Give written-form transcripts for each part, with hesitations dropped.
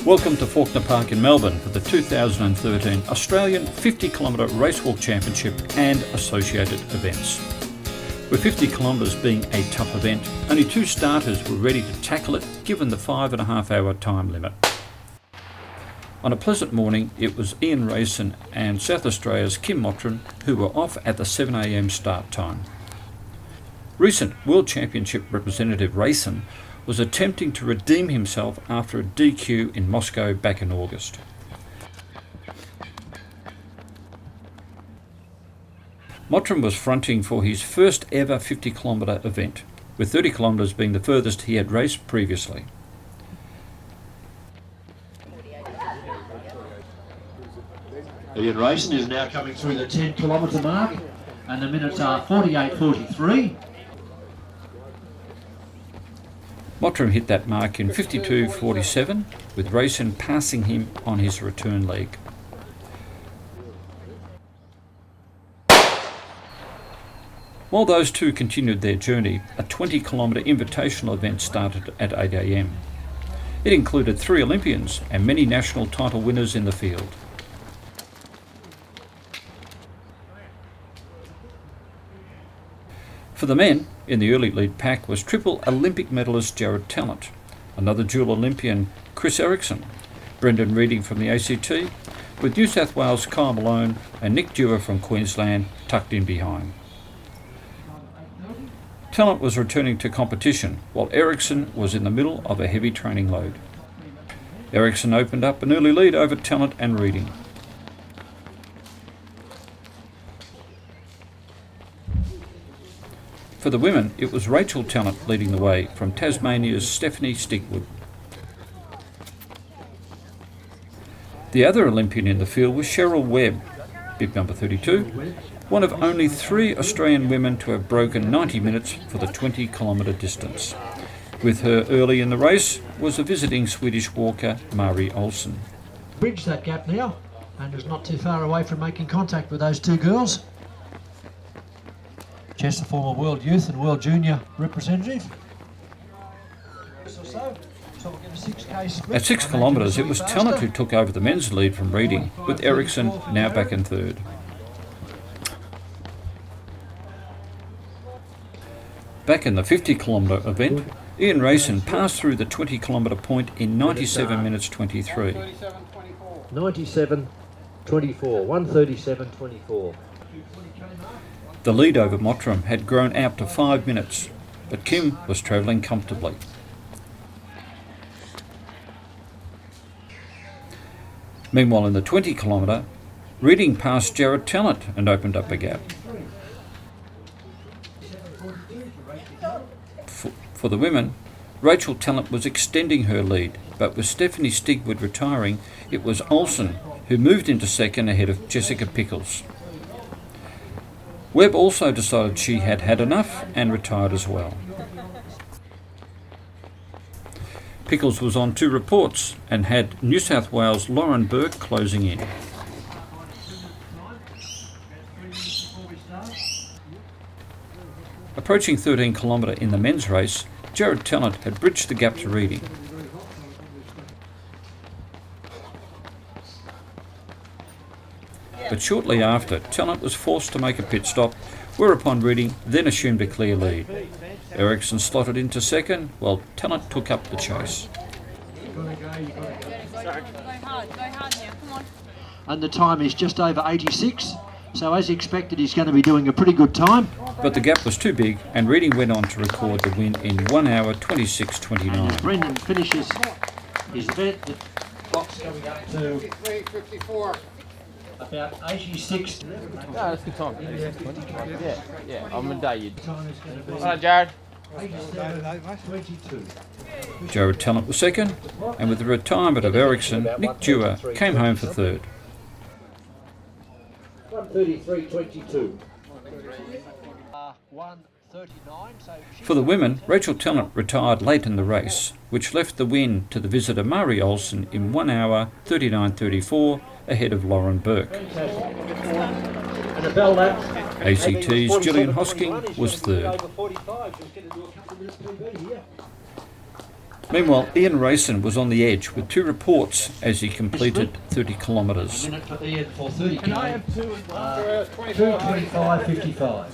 Welcome to Fawkner Park in Melbourne for the 2013 Australian 50 km Racewalk Championship and associated events. With 50 km being a tough event, only two starters were ready to tackle it given the 5.5 hour time limit. On a pleasant morning, it was Rayson and South Australia's Kim Mottrom who were off at the 7 a.m. start time. Recent World Championship representative Rayson was attempting to redeem himself after a DQ in Moscow back in August. Mottrom was fronting for his first ever 50 km event, with 30 km being the furthest he had raced previously. Rayson is now coming through the 10 km mark, and the minutes are 48.43. Mottrom hit that mark in 52.47, with Rayson passing him on his return leg. While those two continued their journey, a 20 km invitational event started at 8 a.m. It included 3 Olympians and many national title winners in the field. For the men, in the early lead pack was triple Olympic medalist Jared Tallent, another dual Olympian Chris Ericsson, Brendan Reading from the ACT, with New South Wales Kyle Malone and Nick Dewar from Queensland tucked in behind. Tallent was returning to competition, while Ericsson was in the middle of a heavy training load. Ericsson opened up an early lead over Tallent and Reading. For the women, it was Rachel Tallent leading the way from Tasmania's Stephanie Stigwood. The other Olympian in the field was Cheryl Webb, bib number 32, one of only 3 Australian women to have broken 90 minutes for the 20 km distance. With her early in the race was a visiting Swedish walker, Mari Olsen. Bridge that gap now, and is not too far away from making contact with those two girls. Just a former World Youth and World Junior representative. At 6 kilometres, it was Tallent who took over the men's lead from Reading, with Ericsson now back in third. Back in the 50 km event, Rayson passed through the 20 km point in 97 minutes 23. 97.24, 1:37.24. The lead over Mottrom had grown out to 5 minutes, but Kim was travelling comfortably. Meanwhile, in the 20 km, Reading passed Jared Tallent and opened up a gap. For the women, Rachel Tallent was extending her lead, but with Stephanie Stigwood retiring, it was Olsen who moved into second ahead of Jessica Pickles. Webb also decided she had had enough and retired as well. Pickles was on 2 reports and had New South Wales' Lauren Burke closing in. Approaching 13 km in the men's race, Jared Tallent had bridged the gap to Reading. But shortly after, Tallent was forced to make a pit stop, whereupon Reading then assumed a clear lead. Ericsson slotted into second, while Tallent took up the chase. And the time is just over 86, so as expected he's going to be doing a pretty good time. But the gap was too big, and Reading went on to record the win in 1 hour 26.29. Brendan finishes his event, the clock's coming up to 53.54. about 86. No, that's a good time. Yeah, I'm a day. Hello, Jared. 87.22. Jared Tallent was second, and with the retirement of Ericsson, Nick Dewar came home for third. 1:33.22. For the women, Rachel Tallent retired late in the race, which left the win to the visitor Mari Olsen in 1 hour 39.34 ahead of Lauren Burke. ACT's Gillian Hosking was third. Meanwhile, Ian Rayson was on the edge with 2 reports as he completed 30 kilometres. Minute for Ian for 30 Can I have 2:25.55.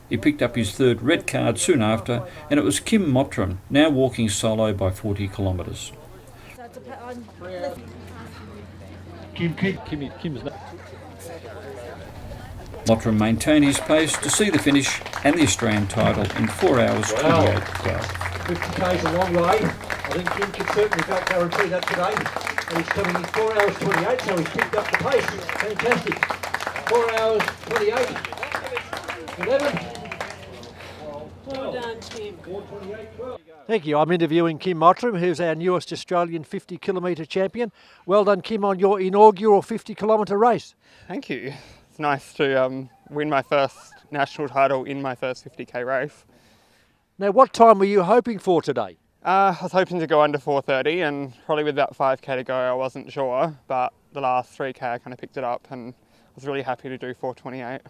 He picked up his 3rd red card soon after, and it was Kim Mottrom, now walking solo by 40 kilometres. Mottrom maintained his pace to see the finish and the Australian title in 4 hours 28 12. 50k's a long way. I think Kim can certainly guarantee that today. And he's coming in 4 hours 28, so he's picked up the pace. Fantastic. 4 hours 28. 11. Well done, Tim. Thank you. I'm interviewing Kim Mottrom, who's our newest Australian 50 kilometre champion. Well done, Kim, on your inaugural 50 kilometre race. Thank you. It's nice to win my first national title in my first 50k race. Now, what time were you hoping for today? I was hoping to go under 4:30, and probably with about 5k to go I wasn't sure, but the last 3k I kind of picked it up and I was really happy to do 4:28.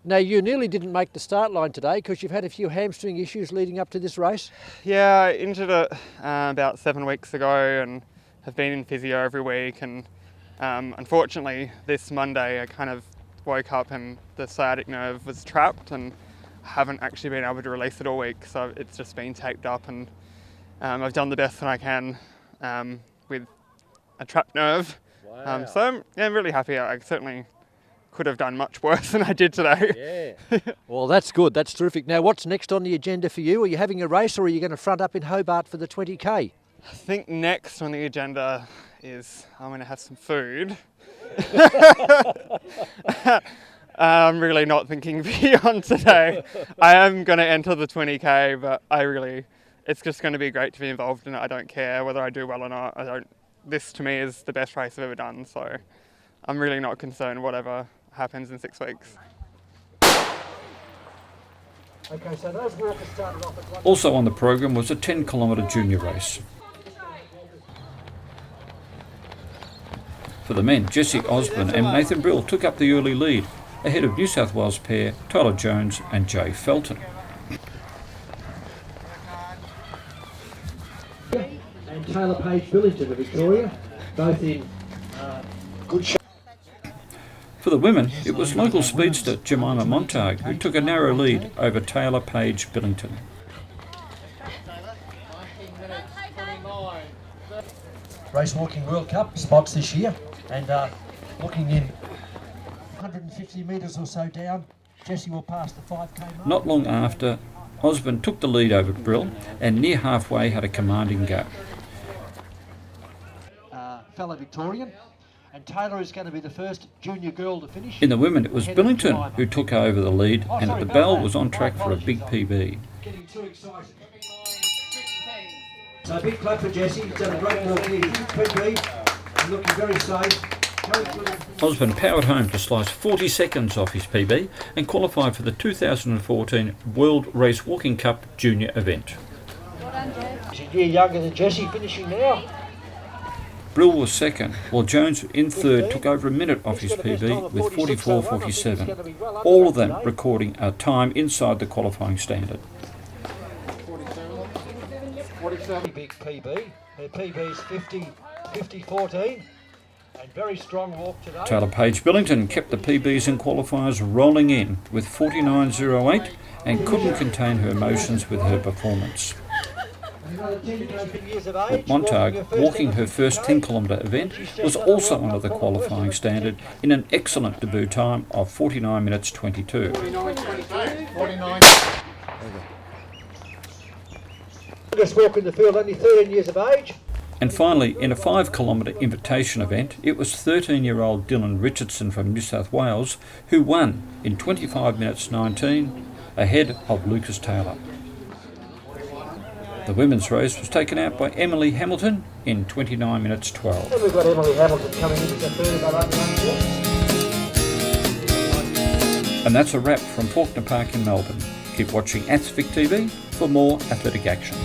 Now, you nearly didn't make the start line today because you've had a few hamstring issues leading up to this race. Yeah, I injured it about 7 weeks ago and have been in physio every week, and unfortunately this Monday I kind of woke up and the sciatic nerve was trapped and haven't actually been able to release it all week, so it's just been taped up, and I've done the best that I can with a trapped nerve. Wow. So I'm really happy. I certainly could have done much worse than I did today. Yeah. Well, that's good. That's terrific. Now, what's next on the agenda for you? Are you having a race, or are you going to front up in Hobart for the 20k? I think next on the agenda is I'm going to have some food. I'm really not thinking beyond today. I am going to enter the 20k, but it's just going to be great to be involved in it. I don't care whether I do well or not. This to me is the best race I've ever done, so I'm really not concerned whatever happens in 6 weeks. Okay, so those walkers started off at one. Also on the program was a 10 kilometre junior race. For the men, Jesse Osborne and Nathan Brill took up the early lead, ahead of New South Wales pair Tyler Jones and Jay Felton. And Taylor Page Billington of Victoria, both in good shape. For the women, it was local speedster Jemima Montag who took a narrow lead over Taylor Page Billington. Race Walking World Cup spots this year, and looking in 150 metres or so down, Jesse will pass the 5k mark. Not long after, Osborne took the lead over Brill and near halfway had a commanding gap. Fellow Victorian, and Taylor is going to be the first junior girl to finish. In the women, it was Billington who took over the lead, and at the bell was on track for a big PB. Getting too excited. So big clap for Jesse. He's done a great walk here. PB, and looking very safe. Osborne powered home to slice 40 seconds off his PB and qualified for the 2014 World Race Walking Cup Junior event. He's a year younger than Jesse, finishing now. Brill was second, while Jones in third took over a minute off his PB with 44.47, all of them recording a time inside the qualifying standard. Big PB. Her PB is 50.14, and very strong walk today. Taylor Page Billington kept the PBs and qualifiers rolling in with 49.08 and couldn't contain her emotions with her performance. Montag, walking her first 10 kilometre event, was also under the qualifying standard in an excellent debut time of 49 minutes 22. Youngest walker in the field, only 13 years of age. And finally, in a 5 kilometre invitation event, it was 13-year-old Dylan Richardson from New South Wales who won in 25 minutes 19 ahead of Lucas Taylor. The women's race was taken out by Emily Hamilton in 29 minutes 12. And we've got Emily Hamilton coming into the third by And that's a wrap from Fawkner Park in Melbourne. Keep watching AthVic TV for more athletic action.